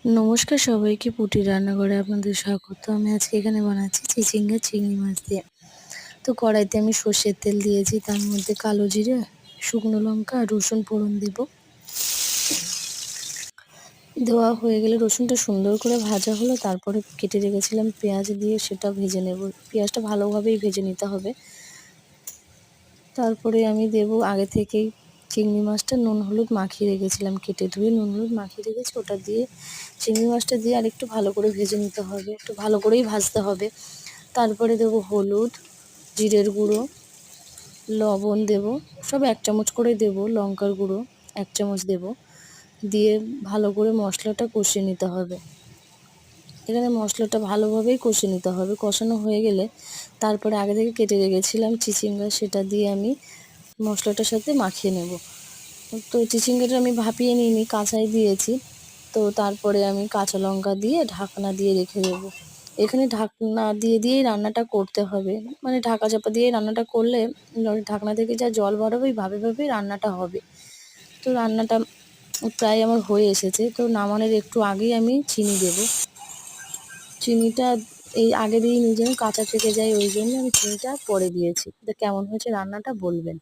নমস্কার সবাইকে, পুটি রান্নাঘরে আপনাদের স্বাগত। আমি আজকে এখানে বানাচ্ছি চিচিঙ্গা চিংড়ি মাছ দিয়ে। তো কড়াইতে আমি সর্ষের তেল দিয়েছি, তার মধ্যে কালো জিরে, শুকনো লঙ্কা আর রসুন ফোড়ন দেব। দেওয়া হয়ে গেলে রসুনটা সুন্দর করে ভাজা হলো, তারপরে কেটে রেখেছিলাম পেঁয়াজ দিয়ে সেটা ভেজে নেব। পেঁয়াজটা ভালোভাবেই ভেজে নিতে হবে। তারপরে আমি দেব আগে থেকেই চিংড়ি মাছটা নুন হলুদ মাখিয়ে রেখেছিলাম, কেটে ধুয়ে নুন হলুদ মাখিয়ে রেখেছি, ওটা দিয়ে চিংড়ি মাছটা দিয়ে আরেকটু ভালো করে ভেজে নিতে হবে, একটু ভালো করেই ভাজতে হবে। তারপরে দেব হলুদ, জিরের গুঁড়ো, লবণ দেব, সব 1 চামচ করে দেব, লঙ্কার গুঁড়ো 1 চামচ দেব, দিয়ে ভালো করে মশলাটা কষিয়ে নিতে হবে। এখানে মশলাটা ভালোভাবেই কষিয়ে নিতে হবে। কষানো হয়ে গেলে তারপরে আগে থেকে কেটে রেখেছিলাম চিচিঙ্গা, সেটা দিয়ে আমি মশলাটার সাথে মাখিয়ে নেব। তো চিচিঙ্গাটা আমি ভাপিয়ে নিইনি, কাঁচাই দিয়েছি। তো তারপরে আমি কাঁচা লঙ্কা দিয়ে ঢাকনা দিয়ে রেখে দেবো। এখানে ঢাকনা দিয়েই রান্নাটা করতে হবে, মানে ঢাকা চাপা দিয়ে রান্নাটা করলে ঢাকনা থেকে যা জল বেরোবে ভাবেই রান্নাটা হবে। তো রান্নাটা প্রায় আমার হয়ে এসেছে। তো নামানোর একটু আগেই আমি চিনি দেব। চিনিটা এই আগে দিয়ে নিই যেন কাঁচা থেকে যায়, ওই জন্য আমি চিনিটা পরে দিয়েছি। তো কেমন হয়েছে রান্নাটা বলবেন।